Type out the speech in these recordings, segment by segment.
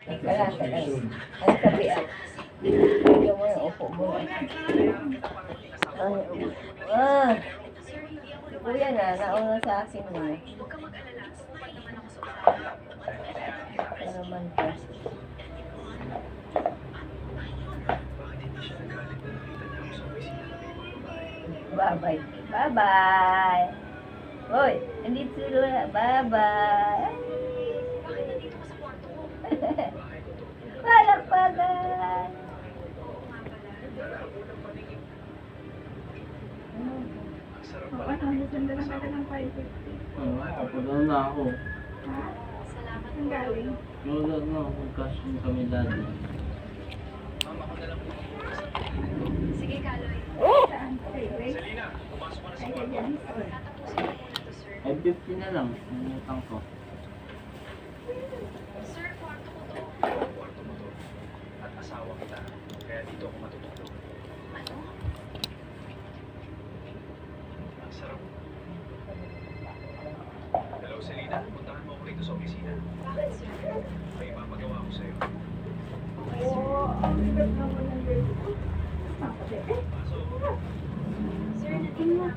Teka lang, teka lang. Ano sabi ah? Ito mo na, upo mo na. Ay, ah! Si Kuya na, nauna sa akin na. Ito naman pa. Bye-bye. Bye-bye! Hoy, andito si Lola. Bye-bye! Palakpakan! Nasanda na ka ng 550. Kapunan na ako. Ha? Ang galing. Wala na, mag-cash mo kami dati. Sige, Kaloy. Saan? Kay Grace? Ay, kay Janice. Ay, 50 na lang. Ang utang ko. Sir, kwarto ko to. Kwarto mo to. At asawa kita. Kaya dito ako matutulog. Ano? Ang sarap. Hello, Selena. Puntahan mo ako rito sa opisina. Bakit, sir? May mapagawa ko sa'yo. Oo, ang bigat naman ng girl ko. Pasok. Sir, nandito na.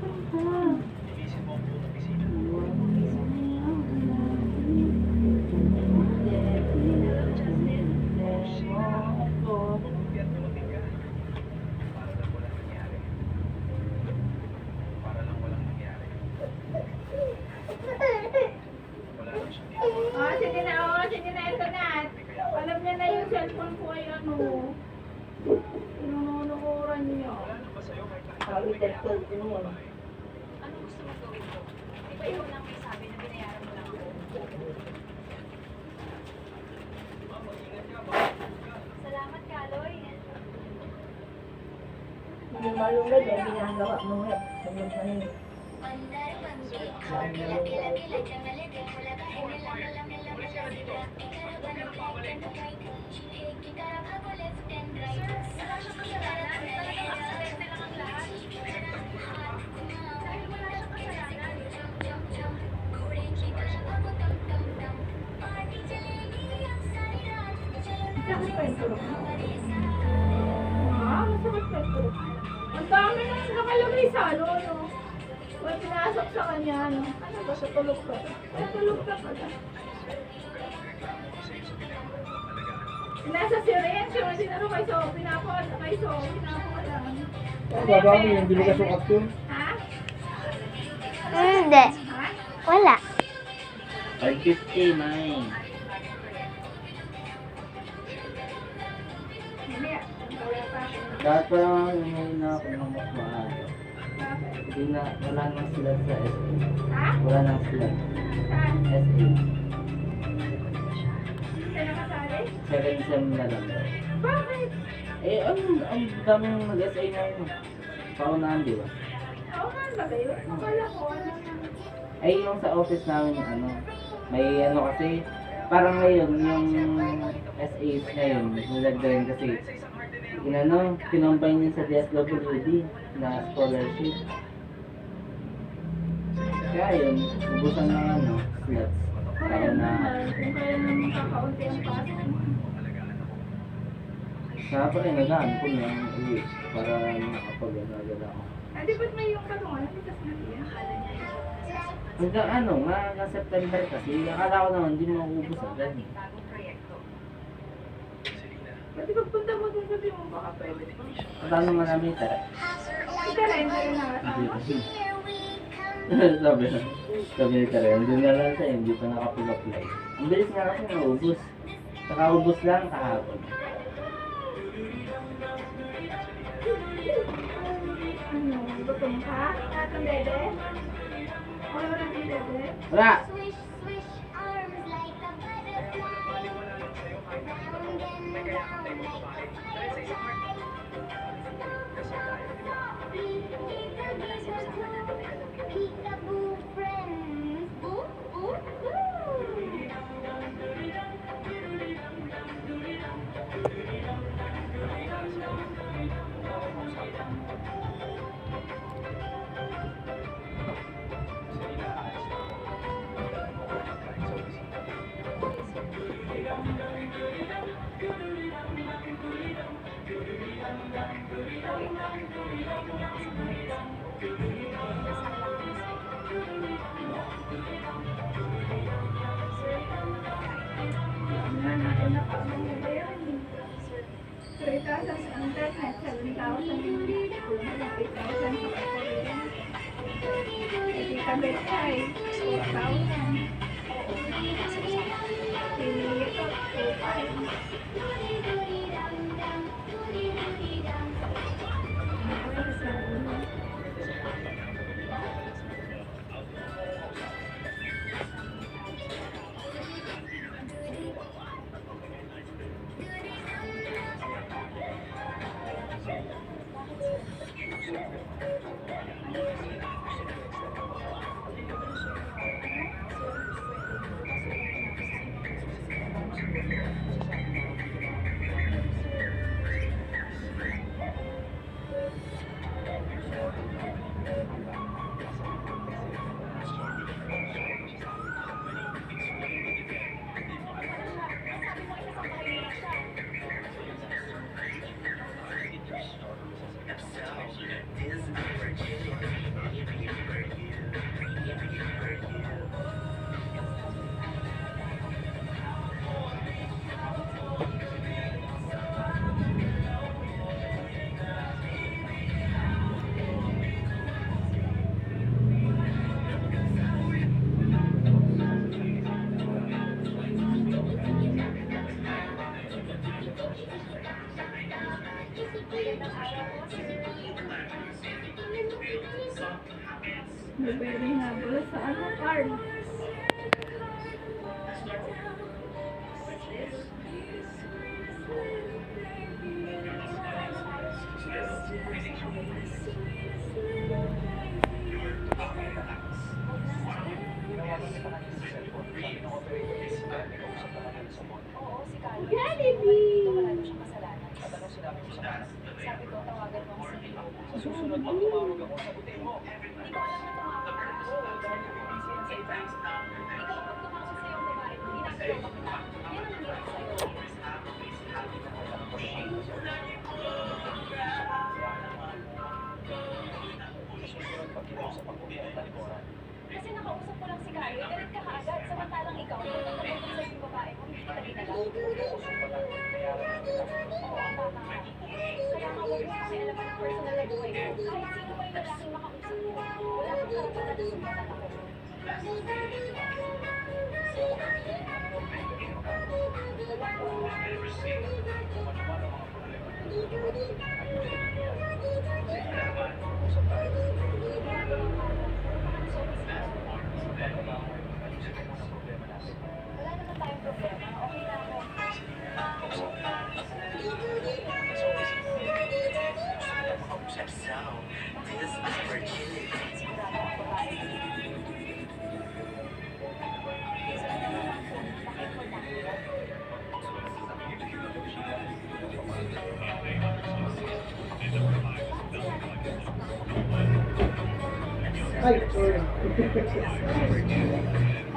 Linisin mo ang buong opisina. Hello, Justin. Kaya dumating ka. Para lang walang nangyari. Para lang walang nangyari. Wala lang siya dito. Sige na, sige na, ito na. Alam niya na yung cellphone ko ay ano. Inununukuran niyo. Wala na ba sa'yo kahit nakita Sabi mo may tagtol din yun. Ano gusto mong gawin ko? Di ba ikaw lang may sabi na binayaran mo lang ako? Salamat, Kaloy. Hindi malunggay yan, ginagawa mo nga. Sabi mo yun. Sir, wala siyang kasalanan. Talagang aksidente lang ang lahat. Dahil wala siyang kasalanan. Masakit pa yung tulog mo. Masakit pa yung tulog mo. Ang dami na yung nakalagay sa ano. May pinasok sa kanya. Ano ba sa tulog ka? Tulog ka pala. Nasa si Ren, siya sinaro kay So, pinapakala kay So, pinapakala. Baba mo yung hindi ka sukat yun. Ha? Hindi. Ha? Wala. 550, Nay. Mamaya. Wala pa. Dapat pa lang ngayon na ako ng mas maaga. Bakit? Hindi na, wala nang sila sa SA. Ha? Wala nang sila. Saan? SA. Hindi ka nakasali? 7 sem na lang daw. Bakit? Eh, ang daming mag-SA ngayon. Paunahan, di ba? Oo nga ba kayo? Akala ko ano na. Ay, yung sa office namin, ano, may ano kasi, parang ngayon, yung SAs ngayon, nilagdagan kasi, inano, kinombine yun sa DSWD na scholarship. Kaya yun, ubusan ng ano, slots. Kaya na, Kung kaya naman kakaunti ang pasok mo. kaya pa rin nagaan ko na uwi para makapag-agad ako. Ah, di ba't may yung katungan? Hindi kasi nandiyan. Hanggang ano, nga September kasi, akala ko naman, hindi maubos agad. Bagong proyekto. Pati pagpunta mo dun sabi mo baka pwede. Ang tanong nga namin, tara. Sir, Ika rin, hindi rin nakasama. Sabi ni Tara, andun na lang siya, hindi pa nakapag-apply. Ang bilis nga kasi naubos. Nakaubos lang kahapon. Ano, gutom ka? Atang dede? Wala mo ng dede? Wala! Swish, swish, arms like a butterfly. Round and round like a firefly. Peekaboo friends. Boo, boo, boo. Selena, aalis na ako. Dala mo ako ng pagkain sa opisina. Natin na pa ang bayaran eh. 3,000 sa internet, 7,000 kulang 8,000 sa corporate. Hindi kami ay 4,000. Pili ito, 2,500. Bibili nga pala sa ano, card. Oo, si Carlo. Jollibee! Wala na siyang kasalanan. Sabi ko, tawagan mo ang CEO. Sa susunod pag tumawag ako, sagutin mo. Hindi ko alam na tumawag ako. Ikaw pag tumawag sa'yo ang babae, ginagawa ka kita. Yan ang nangyari sa'yo. Sa susunod pag kinausap ako, talikuran. Kasi nakausap ko lang si Carlo, galit ka kaagad. Samantalang ikaw, kung nagkakatulong sa'yo yung babae mo, hindi ka dinala. Oo, ang tama ka. Kaya nga huwag mo pakialaman ang personal na buhay ko. Kahit sino pa yung lalaking makausap mo, wala kang karapatan na sumbatan ako. Wala naman tayong problema. Okay na ako. Sigurado ang babae. Sabi naman ako, bakit mo lang? Ay, sorry.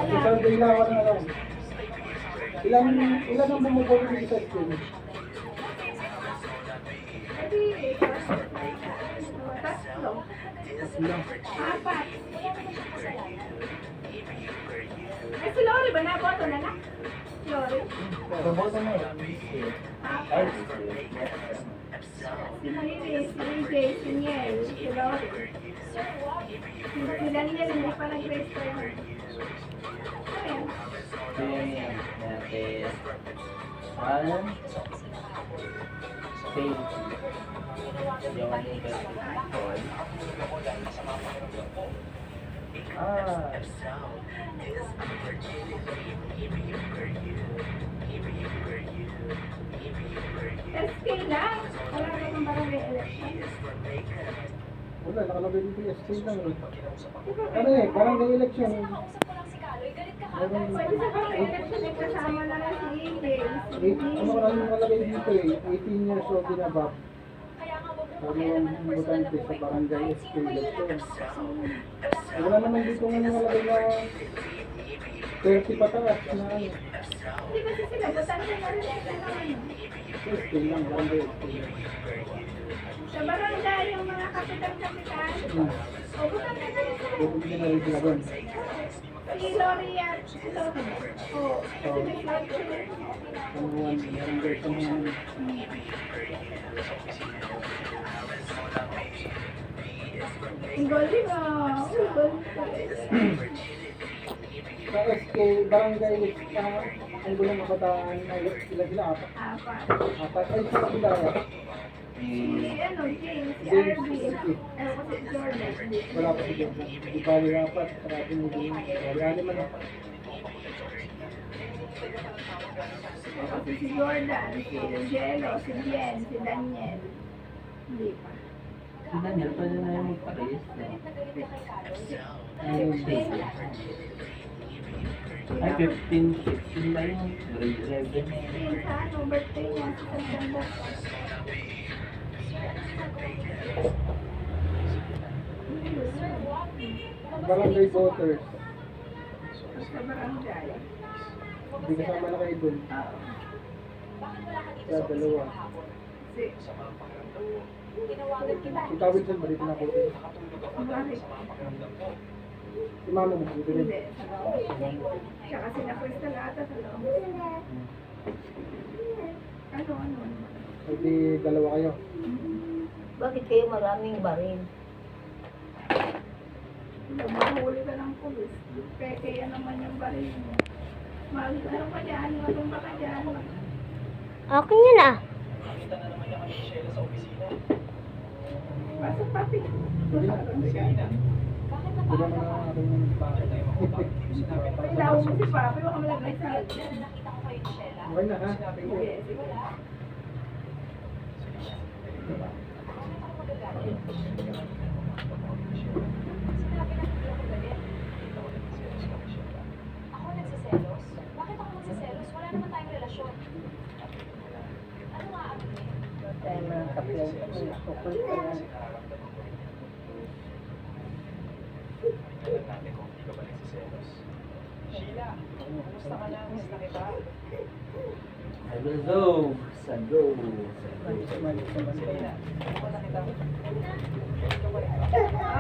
Isang dilawan na lang. Ilan ang bumubuo dito sa school? Edi, tatlo. Apat. Eh, si Lori ba naboto na na? Lori? Roboto na eh. Ay, Si Marie, si EJ, si Niel, si Lori. Si Daniel, hindi pa nag-register na. Ayun. sino yan? Natin. Alan? Faith. Yung University. Ah. SK lang. Wala ka pang barangay election. Wala, nakalagay dito yung SK lang. Di ba Ano eh, parang may election. Nakausap ko lang si Carlo, galit ka kaagad. pwede sa barangay election, may kasama na lang si EJ, si Ano karami nakalagay dito eh, 18 years old din above. Kaya nga huwag mo Sabi pakialaman yung ang personal na butante sa buhay ko. barangay Kahit SK sino pa yung election. lalaking makausap mo, Wala naman dito nga nakalagay na 30 pataas na ano. Hindi kasi sila, butante na rin sila naman. Kaya Scale lang, barangay scale. Sa barangay, yung mga kapitan-kapitan. O, bukan na kayo sir. Pwede na rin sila doon. Si Loria, si Loria. O, kasi may Loria. Kamuhan, barangay kamuhan. Ang galing ah. Uy, galing ka. Sa SK, barangay, ang gulang kabataan, sila apat. Apat. Apat ay sa sila. Si ano, James, si James, RB. si- Ano ko si Jordan. Wala pa si Jordan. Di ba nila apat? Sarado mo din. Wala naman ako. Kasi si Jordan, si Jello, si Jen, si Daniel. Hindi pa. Si Daniel, pwede na yung magpa-race. Galit na galit ka kay Carlos. Ay, 15, 16 na yun. Grade 11. Yung sa ano, birthday niya, sa September. Sir, what? Barangay voters. Sa barangay. Hindi kasama na kayo doon. Bakit wala ka dito Sa sa dalawa. opisina kahapon? Si, Tinawagan kita. Si Tawilson, balito na ko. bakit? Si Mama mo, dito rin. Hindi. Tsaka sila Crystal ata sa loob. Ano? Hindi dalawa kayo. Bakit kayo maraming baril? Mahuli ka ng pulis. Peke yan naman yung baril mo. Ano ka dyan? Matumba ka dyan. Akin yun ah. Nakita na naman niya kami ni Sheila sa opisina. Pasok papi. Selena, Bakit Sila napaaga na ka? aking bakit tayo makapag? Hindi mo sinabi na Ay, lawo mo si papi. Baka malagay sa Nakita ko kayo ni Sheila. Okay na ha? sinabi ko. Sige, sige. Wala. Bakit ako magagalit? Sinabi na hindi ako galit. Ako nagsiselos? Bakit ako magsiselos? Wala naman tayong relasyon. Ano nga ang Tayo mga kapyan. Tukol pa yan. Tingnan natin kung hindi ka ba nagsiselos. Sheila, kumusta ka na? Miss na kita. Hello, Sando. Selena, wala kita.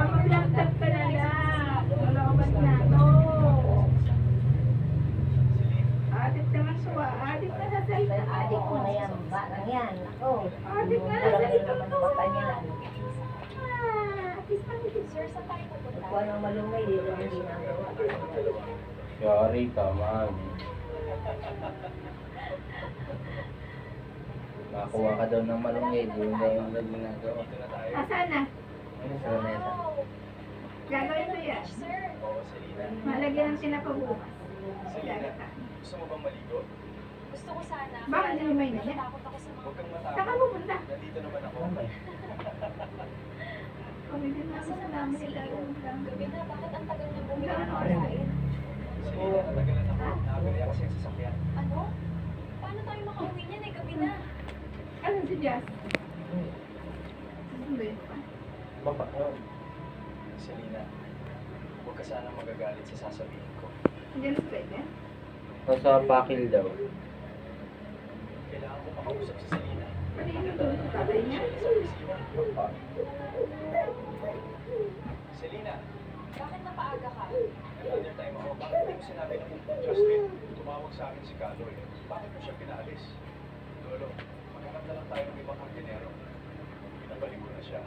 Mag-laptop ka na lang. Malawag na to. Adik ka nga suwa. Adik ka na sa Kaya adik ko na yan. Batang yan. Ako. Adik ka na sa Malaki likod naman ko. ang mata niyan. Sir, saan tayo pupunta? Kuha ng malungay. Dito ang ginagawa. Sorry ka, man. Nakakuha ka daw ng malunggay, di mo daw yung ginagawa. Asan na? Ano sa neta? Gagawin mo yan. Sir, Oo, Selena. Malagyan ng tinapabukas. Selena, gusto mo bang maligo? gusto ko sana. Bakit hindi may nila? Natakot ako sa mga... Huwag kang Saan ka matakot. pupunta? Nandito naman ako. Pumili na sa namin si Dalawang lang. Gabi na, bakit ang tagal niya bumili ng Ano? pagkain? Selena, natagalan ako. Nakabili ako sa sasakyan. Ano? Paano tayo makauwi niyan eh? Gabi na. Ano si Jazz? Hindi. Baka, Selena, huwag ka sana magagalit sa sasabihin ko. Hindi na pwede. o sa pakil daw. Kailangan ko makausap si Selena. Pati yung tulog tatay niya. Selena, Bakit napaaga ka? another time ako. Bakit hindi mo sinabi na Justin, tumawag sa akin si Kaloy. Bakit mo siya pinaalis? Lolo, maghanap na lang tayo ng ibang kantinero. Pinabalik ko na siya.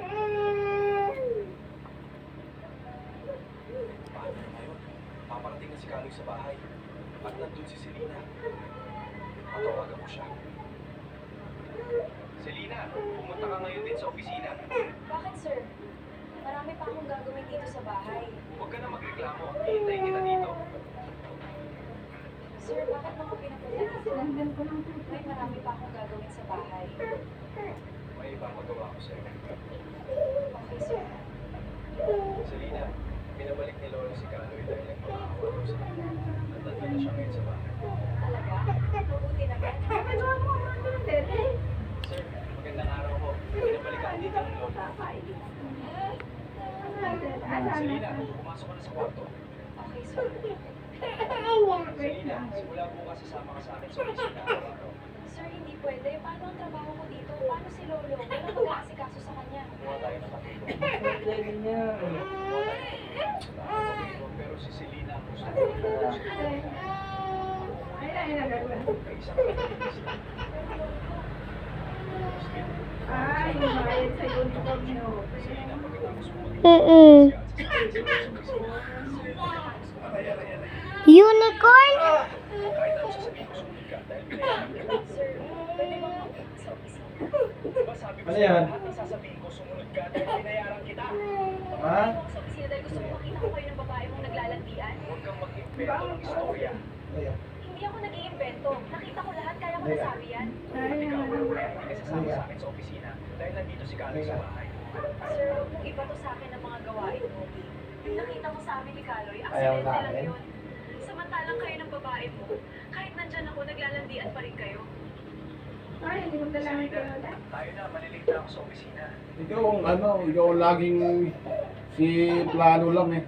Paano na ngayon? Paparating na si Kaloy sa bahay. At nandun si Selena. Patawagan ko siya. Selena, pumunta ka ngayon din sa opisina. Bakit, sir? Marami pa akong gagawin dito sa bahay. Huwag ka na magreklamo. Hihintayin kita dito. Sir, bakit mo ako pinapunta dito? Sinanggan ko ng tutoy. May marami pa akong gagawin sa bahay. May ibang magawa ko sa'yo. Okay, sir. Selena, pinabalik ni Lolo si Kaloy dahil nagpapakawa ko sa kanya. At nandun na siya ngayon sa bahay. Talaga? Mabuti naman. Nagawa mo ang mga tete. Sir, magandang araw po. Pinabalik ako dito ng Lolo. Selena, pumasok ka na sa kwarto. Okay, sir. Selena, simula bukas sasama ka sa akin sa opisina araw-araw. Sir, hindi pwede. Paano ang trabaho May isang malinis na. Ay, yung bayad sa uniform niyo. Selena, pagkatapos mo Mm-mm. Unicorn? kahit ano sasabihin ko sumunod ka dahil binayaran kita. Sir, pwede bang sa opisina? Diba sabi ko Ano sa'yo, yan? lahat ng sasabihin ko sumunod ka dahil binayaran kita. Ha? Sa opisina dahil gusto ko makita ko kayo ng babae mong naglalandian. Huwag kang mag-invento ng istorya. Ayan. Hindi ako nag-iimbento. Nakita ko lahat, kaya ko nasabi yan. At ikaw, kaya hindi ka sasama sa akin sa opisina dahil nandito si Kaloy sa bahay. Sir, huwag mong iba to sa akin ng mga gawain mo. Yung nakita mo sa amin ni Kaloy, Ayaw aksidente lang namin. yun. Samantalang kayo ng babae mo, kahit nandyan ako, naglalandian pa rin kayo. Ay, hindi mo dalaman kayo ulit. Tayo na, malilate na ako sa opisina. Ikaw ang ikaw ang laging si plano lang eh.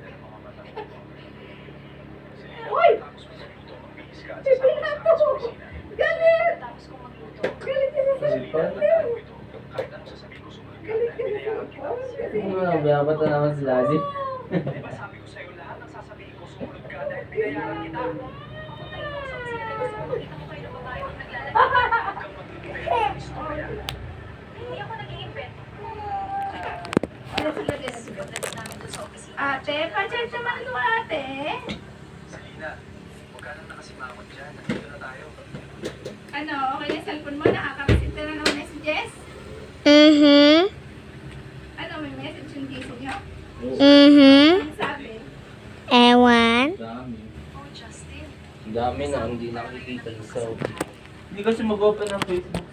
Uy! Tapos mo sa luto, magbihis ka at Sipin sasama na sa akin sa to! opisina. Galit! Tapos kung magluto, Galit ka sa Selena, tandaan mo ito. Kahit anong sasabihin ko sumunod ka dahil binayaran kita. Biyabot na naman si Daddy. Di ba sabi ko sa'yo, lahat ng sasabihin ko sumunod ka dahil binayaran kita. pumunta lang ako sa opisina dahil gusto ko makita ko kayo ng babae mong naglalandian. Huwag kang mag-invento ng istorya. Hindi ako nag-iimbento. Ano sila din? Pagdating namin doon sa opisina, Ate, pa-check naman mo ate. Selena, huwag ka nang nakasimangot dyan. Nandito na tayo. Ano, okay na yung cellphone mo? Nakaka-receive ka na ng messages? Mm-hmm. Ano, may message yung GC niyo? Mm-hmm. Ano sabi? Ewan. Dami. oh Justin, Ang dami na, hindi nakikita sa Hindi kasi mag-open ng Facebook